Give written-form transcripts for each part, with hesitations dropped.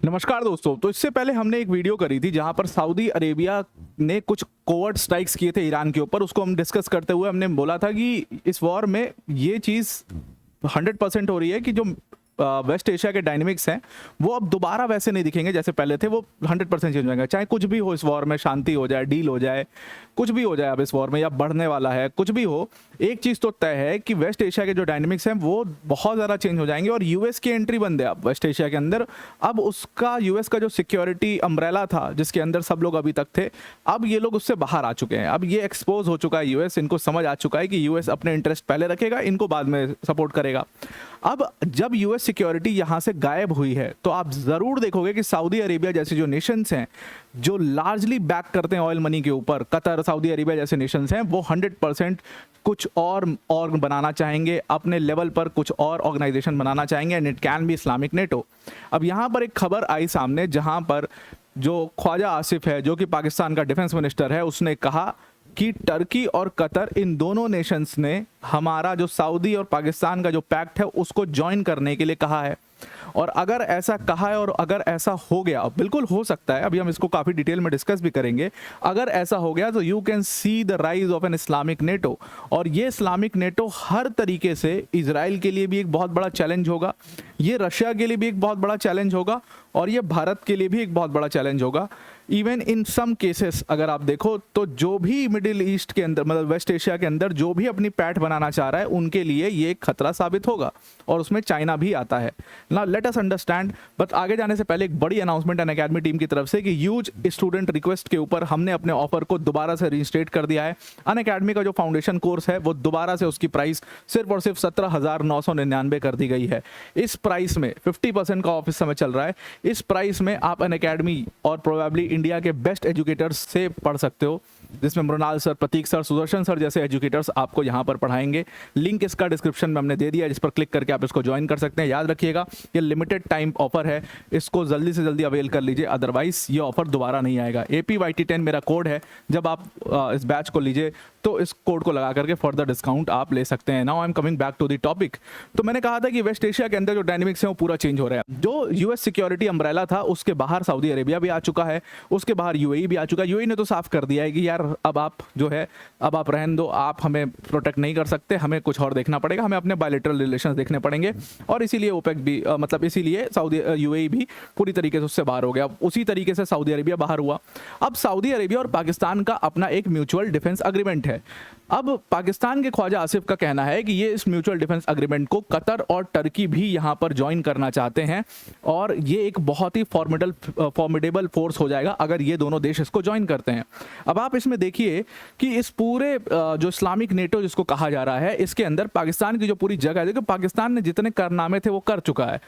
नमस्कार दोस्तों। तो इससे पहले हमने एक वीडियो करी थी जहां पर सऊदी अरेबिया ने कुछ कोवर्ट स्ट्राइक्स किए थे ईरान के ऊपर। उसको हम डिस्कस करते हुए हमने बोला था कि इस वॉर में ये चीज़ 100% हो रही है कि जो वेस्ट एशिया के डायनेमिक्स हैं वो अब दोबारा वैसे नहीं दिखेंगे जैसे पहले थे। वो 100% चेंज हो जाएंगे, चाहे कुछ भी हो इस वॉर में, शांति हो जाए, डील हो जाए, कुछ भी हो जाए अब इस वॉर में, या बढ़ने वाला है, कुछ भी हो। एक चीज़ तो तय है कि वेस्ट एशिया के जो डायनेमिक्स हैं वो बहुत ज़्यादा चेंज हो जाएंगे और यूएस की एंट्री बंद है अब वेस्ट एशिया के अंदर। अब उसका यूएस का जो सिक्योरिटी अम्ब्रेला था जिसके अंदर सब लोग अभी तक थे, अब ये लोग उससे बाहर आ चुके हैं। अब ये एक्सपोज हो चुका है यूएस, इनको समझ आ चुका है कि यूएस अपने इंटरेस्ट पहले रखेगा, इनको बाद में सपोर्ट करेगा। अब जब यूएस सिक्योरिटी यहाँ से गायब हुई है तो आप ज़रूर देखोगे कि सऊदी अरेबिया जैसे जो नेशंस हैं जो लार्जली बैक करते हैं ऑयल मनी के ऊपर, कतर, सऊदी अरेबिया जैसे नेशंस हैं, वो 100% कुछ और बनाना चाहेंगे अपने लेवल पर, कुछ और ऑर्गेनाइजेशन बनाना चाहेंगे, and it can be Islamic NATO. अब यहाँ पर एक खबर आई सामने जहाँ पर जो ख्वाजा आसिफ है, जो कि पाकिस्तान का डिफेंस मिनिस्टर है, उसने कहा कि टर्की और कतर, इन दोनों नेशंस ने हमारा जो सऊदी और पाकिस्तान का जो पैक्ट है उसको ज्वाइन करने के लिए कहा है। और अगर ऐसा कहा है और अगर ऐसा हो गया, बिल्कुल हो सकता है, अभी हम इसको काफ़ी डिटेल में डिस्कस भी करेंगे, अगर ऐसा हो गया तो you can see the rise of an Islamic NATO. और ये इस्लामिक नेटो हर तरीके से इजराइल के लिए भी एक बहुत बड़ा चैलेंज होगा, ये रशिया के लिए भी एक बहुत बड़ा चैलेंज होगा, और ये भारत के लिए भी एक बहुत बड़ा चैलेंज होगा। इवन इन सम केसेस अगर आप देखो तो जो भी मिडिल ईस्ट के अंदर, मतलब वेस्ट एशिया के अंदर जो भी अपनी पैठ बनाना चाह रहा है, उनके लिए ये एक खतरा साबित होगा, और उसमें चाइना भी आता है ना। Let us understand. बट आगे जाने से पहले एक बड़ी अनाउंसमेंट अनअकैडमी टीम की तरफ से कि ह्यूज स्टूडेंट रिक्वेस्ट के ऊपर हमने अपने ऑफर को दोबारा से रजिस्ट्रेट कर दिया है। अनअकैडमी का जो फाउंडेशन कोर्स है वो दोबारा से उसकी प्राइस सिर्फ और सिर्फ 17,999 कर दी गई है। इस प्राइस में 50% का ऑफ इस समय चल रहा है। इस प्राइस में आप अनअकैडमी और प्रोबेबली इंडिया के बेस्ट एजुकेटर्स से पढ़ सकते हो, जिसमें मृणाल सर, प्रतीक सर, सुदर्शन सर जैसे एजुकेटर्स आपको यहाँ पर पढ़ाएंगे। लिंक इसका डिस्क्रिप्शन में हमने दे दिया है, जिस पर क्लिक करके आप इसको ज्वाइन कर सकते हैं। याद रखिएगा ये लिमिटेड टाइम ऑफर है, इसको जल्दी से जल्दी अवेल कर लीजिए, अदरवाइज ये ऑफर दोबारा नहीं आएगा। APYT10 मेरा कोड है। जब आप इस बैच को लीजिए तो इस कोड को लगा करके फर्दर डिस्काउंट आप ले सकते हैं। Now I am coming back to the topic. तो मैंने कहा था कि वेस्ट एशिया के अंदर जो डायनेमिक्स है वो पूरा चेंज हो रहा है। जो यूएस सिक्योरिटी अम्ब्रेला था उसके बाहर सऊदी अरेबिया भी आ चुका है, उसके बाहर यूएई भी आ चुका है। यूएई ने तो साफ कर दिया है कि यार अब आप जो है, अब आप रहने दो, आप हमें प्रोटेक्ट नहीं कर सकते, हमें कुछ और देखना पड़ेगा, हमें अपने बायलैटरल रिलेशंस देखने पड़ेंगे। और इसीलिए ओपेक भी मतलब इसीलिए सऊदी यूएई भी पूरी तरीके से उससे बाहर हो गया। उसी तरीके से सऊदी अरेबिया बाहर हुआ। अब सऊदी अरेबिया और पाकिस्तान का अपना एक म्यूचुअल डिफेंस एग्रीमेंट है। अब पाकिस्तान के ख्वाजा आसिफ का कहना है कि ये इस म्यूचुअल डिफेंस एग्रीमेंट को कतर और टर्की भी यहाँ पर ज्वाइन करना चाहते हैं, और ये एक बहुत ही फॉर्मिडेबल फोर्स हो जाएगा अगर ये दोनों देश इसको ज्वाइन करते हैं। अब आप इसमें देखिए कि इस पूरे जो इस्लामिक नेटो जिसको कहा जा रहा है, इसके अंदर पाकिस्तान की जो पूरी जगह है, देखो पाकिस्तान ने जितने कारनामे थे वो कर चुका है।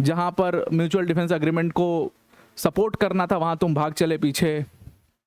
जहाँ पर म्यूचुअल डिफेंस एग्रीमेंट को सपोर्ट करना था वहाँ तुम भाग चले पीछे,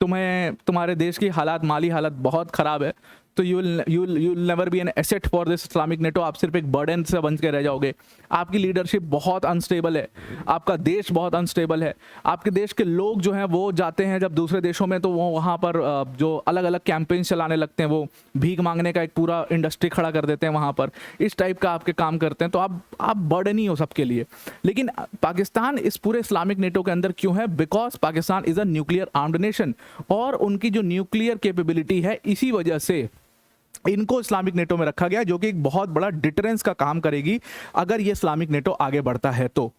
तुम्हारे देश की हालात, माली हालत बहुत ख़राब है, तो you will never be an asset for this Islamic NATO. आप सिर्फ एक बर्डन से बन के रह जाओगे। आपकी लीडरशिप बहुत अनस्टेबल है, आपका देश बहुत अनस्टेबल है। आपके देश के लोग जो हैं वो जाते हैं जब दूसरे देशों में, तो वो वहाँ पर जो अलग अलग कैंपेन चलाने लगते हैं, वो भीख मांगने का एक पूरा इंडस्ट्री खड़ा कर देते हैं वहाँ पर, इस टाइप का आपके काम करते हैं। तो आप बर्डन ही हो सबके लिए। लेकिन पाकिस्तान इस पूरे इस्लामिक नेटो के अंदर क्यों है? Because Pakistan is a nuclear armed nation, और उनकी जो न्यूक्लियर कैपेबिलिटी है, इसी वजह से इनको इस्लामिक नेटो में रखा गया, जो कि एक बहुत बड़ा डिटरेंस का काम करेगी अगर ये इस्लामिक नेटो आगे बढ़ता है तो।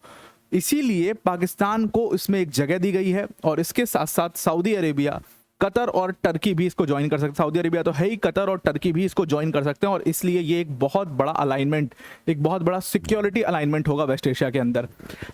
इसीलिए पाकिस्तान को इसमें एक जगह दी गई है, और इसके साथ साथ सऊदी अरेबिया, कतर और टर्की भी इसको ज्वाइन कर सकते हैं। सऊदी अरेबिया तो है ही, कतर और टर्की भी इसको ज्वाइन कर सकते हैं, और इसलिए ये एक बहुत बड़ा अलाइनमेंट, एक बहुत बड़ा सिक्योरिटी अलाइनमेंट होगा वेस्ट एशिया के अंदर।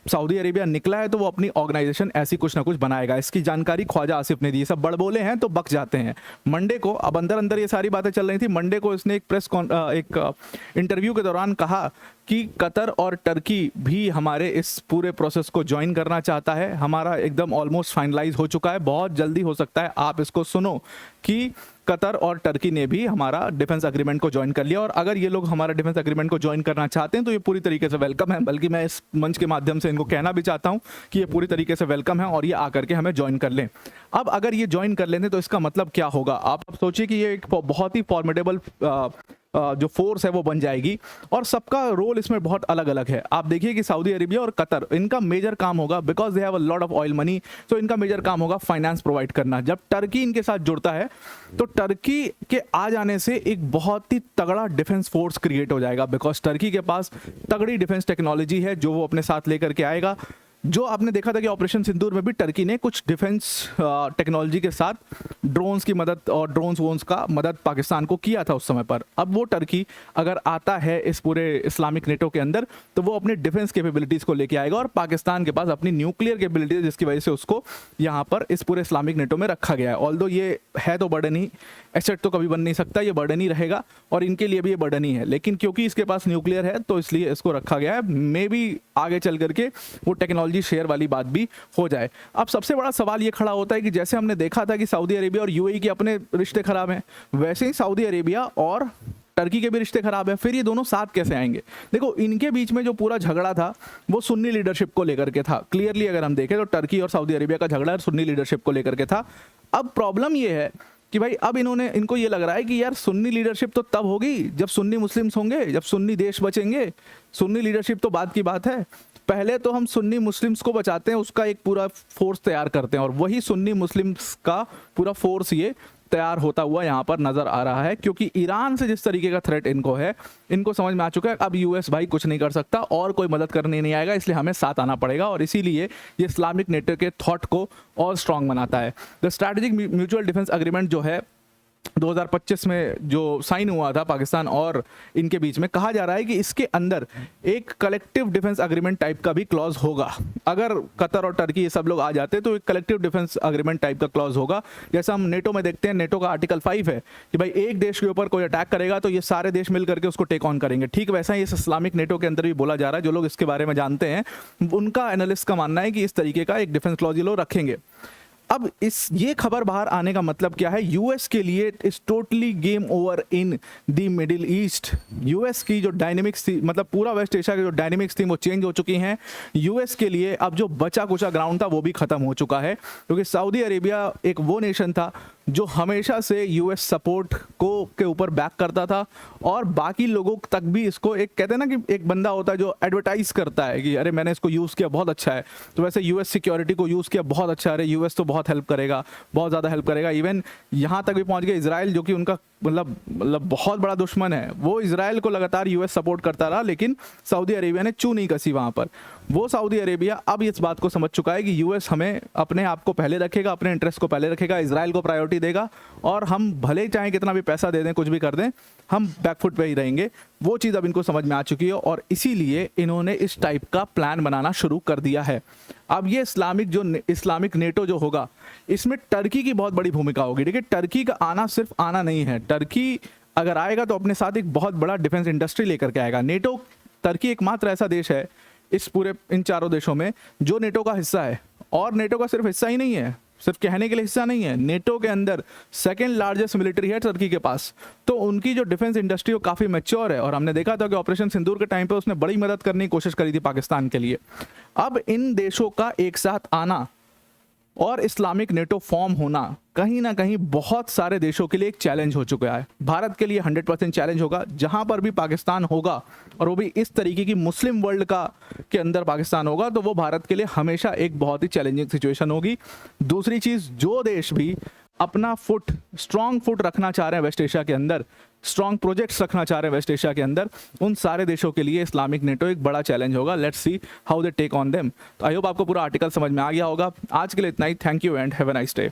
सऊदी अरेबिया निकला है तो वो अपनी ऑर्गेनाइजेशन ऐसी कुछ ना कुछ बनाएगा। इसकी जानकारी ख्वाजा आसिफ ने दी। सब बड़बोले हैं तो बक जाते हैं। मंडे को, अब अंदर अंदर ये सारी बातें चल रही थी, मंडे को इसने एक इंटरव्यू के दौरान कहा कि कतर और टर्की भी हमारे इस पूरे प्रोसेस को ज्वाइन करना चाहता है। हमारा एकदम ऑलमोस्ट फाइनलाइज हो चुका है, बहुत जल्दी हो सकता है आप इसको सुनो कि कतर और टर्की ने भी हमारा डिफेंस एग्रीमेंट को ज्वाइन कर लिया। और अगर ये लोग हमारा डिफेंस एग्रीमेंट को ज्वाइन करना चाहते हैं तो ये पूरी तरीके से वेलकम है। बल्कि मैं इस मंच के माध्यम से इनको कहना भी चाहता हूँ कि ये पूरी तरीके से वेलकम है, और ये आकर के हमें ज्वाइन कर लें। अब अगर ये ज्वाइन कर लेते तो इसका मतलब क्या होगा? आप सोचिए कि ये एक बहुत ही फॉर्मिडेबल जो फोर्स है वो बन जाएगी, और सबका रोल इसमें बहुत अलग अलग है। आप देखिए कि सऊदी अरेबिया और कतर, इनका मेजर काम होगा, because they have a lot of oil money, तो इनका मेजर काम होगा फाइनेंस प्रोवाइड करना। जब टर्की इनके साथ जुड़ता है तो टर्की के आ जाने से एक बहुत ही तगड़ा डिफेंस फोर्स क्रिएट हो जाएगा, बिकॉज टर्की के पास तगड़ी डिफेंस टेक्नोलॉजी है जो वो अपने साथ लेकर के आएगा। जो आपने देखा था कि ऑपरेशन सिंदूर में भी टर्की ने कुछ डिफेंस टेक्नोलॉजी के साथ ड्रोन्स की मदद और ड्रोन्स वोन्स का मदद पाकिस्तान को किया था उस समय पर। अब वो टर्की अगर आता है इस पूरे इस्लामिक नेटो के अंदर तो वो अपनी डिफेंस कैपेबिलिटीज़ को लेके आएगा, और पाकिस्तान के पास अपनी न्यूक्लियर कैपेबिलिटीज, जिसकी वजह से उसको यहाँ पर इस पूरे इस्लामिक नेटो में रखा गया है। ऑल्दो ये है तो बर्डन ही, एसेट तो कभी बन नहीं सकता, ये बर्डन ही रहेगा और इनके लिए भी ये बर्डन ही है, लेकिन क्योंकि इसके पास न्यूक्लियर है तो इसलिए इसको रखा गया है। मे बी आगे चल करके वो टेक्नोलॉजी शेयर वाली बात भी हो जाए। अब सबसे बड़ा सवाल ये खड़ा होता है कि जैसे हमने देखा था कि सऊदी अरेबिया और यूएई के अपने रिश्ते खराब हैं, वैसे ही सऊदी अरेबिया और टर्की के भी रिश्ते खराब हैं। फिर ये दोनों साथ कैसे आएंगे? देखो, इनके बीच में जो पूरा झगड़ा था वो सुन्नी लीडरशिप को लेकर के था। क्लियरली अगर हम देखें तो टर्की और सऊदी अरेबिया का झगड़ा सुन्नी लीडरशिप को लेकर के था। अब प्रॉब्लम ये है कि भाई अब इनको ये लग रहा है कि यार सुन्नी लीडरशिप तो तब होगी जब सुन्नी मुस्लिम्स होंगे, जब सुन्नी देश बचेंगे। सुन्नी लीडरशिप तो बाद की बात है, पहले तो हम सुन्नी मुस्लिम्स को बचाते हैं, उसका एक पूरा फोर्स तैयार करते हैं, और वही सुन्नी मुस्लिम्स का पूरा फोर्स ये तैयार होता हुआ यहाँ पर नजर आ रहा है। क्योंकि ईरान से जिस तरीके का थ्रेट इनको है, इनको समझ में आ चुका है अब यूएस भाई कुछ नहीं कर सकता और कोई मदद करने नहीं आएगा, इसलिए हमें साथ आना पड़ेगा, और इसीलिए ये इस्लामिक नेटो के थॉट को और स्ट्रांग बनाता है। The strategic mutual defence agreement जो है 2025 में जो साइन हुआ था पाकिस्तान और इनके बीच में, कहा जा रहा है कि इसके अंदर एक कलेक्टिव डिफेंस एग्रीमेंट टाइप का भी क्लॉज होगा। अगर कतर और टर्की ये सब लोग आ जाते तो एक कलेक्टिव डिफेंस एग्रीमेंट टाइप का क्लॉज होगा। जैसा हम नेटो में देखते हैं, नेटो का आर्टिकल 5 है कि भाई एक देश के ऊपर कोई अटैक करेगा तो ये सारे देश मिल करके उसको टेक ऑन करेंगे। ठीक वैसा ही इस इस्लामिक नेटो के अंदर भी बोला जा रहा है। जो लोग इसके बारे में जानते हैं उनका, एनालिस्ट का मानना है कि इस तरीके का एक डिफेंस क्लॉज ये लोग रखेंगे। अब ये खबर बाहर आने का मतलब क्या है? यूएस के लिए is totally game over in the middle east. US की जो डायनेमिक्स थी, मतलब पूरा वेस्ट एशिया की जो डायनेमिक्स थी वो चेंज हो चुकी हैं। यूएस के लिए अब जो बचा कुचा ग्राउंड था वो भी खत्म हो चुका है, क्योंकि सऊदी अरेबिया एक वो नेशन था जो हमेशा से यूएस सपोर्ट के ऊपर बैक करता था, और बाकी लोगों तक भी इसको, एक कहते हैं ना कि एक बंदा होता है जो एडवर्टाइज करता है कि अरे मैंने इसको यूज़ किया बहुत अच्छा है, तो वैसे यूएस सिक्योरिटी को यूज़ किया बहुत अच्छा है, अरे यूएस तो बहुत हेल्प करेगा, बहुत ज़्यादा हेल्प करेगा। इवन यहाँ तक भी पहुँच गया इजराइल, जो कि उनका मतलब बहुत बड़ा दुश्मन है, वो इजराइल को लगातार यूएस सपोर्ट करता रहा, लेकिन सऊदी अरेबिया ने चू नहीं कसी वहाँ पर। वो सऊदी अरेबिया अब इस बात को समझ चुका है कि यूएस हमें अपने आप को पहले रखेगा, अपने इंटरेस्ट को पहले रखेगा, इजराइल को प्रायोरिटी देगा, और हम भले ही चाहें कितना भी पैसा दे दें, कुछ भी कर दें, हम बैकफुट पे ही रहेंगे। वो चीज़ अब इनको समझ में आ चुकी है, और इसीलिए इन्होंने इस टाइप का प्लान बनाना शुरू कर दिया है। अब ये इस्लामिक नेटो जो होगा, इसमें टर्की की बहुत बड़ी भूमिका होगी। देखिए, टर्की का आना सिर्फ आना नहीं है, टर्की अगर आएगा तो अपने साथ एक बहुत बड़ा डिफेंस इंडस्ट्री लेकर के आएगा। नेटो, टर्की एकमात्र ऐसा देश है इस पूरे इन चारों देशों में जो नेटो का हिस्सा है, और नेटो का सिर्फ हिस्सा ही नहीं है, सिर्फ कहने के लिए हिस्सा नहीं है, नेटो के अंदर सेकंड लार्जेस्ट मिलिट्री है टर्की के पास। तो उनकी जो डिफेंस इंडस्ट्री वो काफ़ी मैच्योर है, और हमने देखा था कि ऑपरेशन सिंदूर के टाइम पे उसने बड़ी मदद करने की कोशिश करी थी पाकिस्तान के लिए। अब इन देशों का एक साथ आना और इस्लामिक नेटो फॉर्म होना कहीं ना कहीं बहुत सारे देशों के लिए एक चैलेंज हो चुका है। भारत के लिए 100% चैलेंज होगा। जहां पर भी पाकिस्तान होगा, और वो भी इस तरीके की मुस्लिम वर्ल्ड के अंदर पाकिस्तान होगा, तो वो भारत के लिए हमेशा एक बहुत ही चैलेंजिंग सिचुएशन होगी। दूसरी चीज़, जो देश भी अपना स्ट्रॉन्ग फुट रखना चाह रहे हैं वेस्ट एशिया के अंदर, स्ट्रॉन्ग प्रोजेक्ट्स रखना चाह रहे हैं वेस्ट एशिया के अंदर, उन सारे देशों के लिए इस्लामिक नेटो एक बड़ा चैलेंज होगा। Let's see how they take on them. तो आई होप आपको पूरा आर्टिकल समझ में आ गया होगा। आज के लिए इतना ही। Thank you and have a nice day.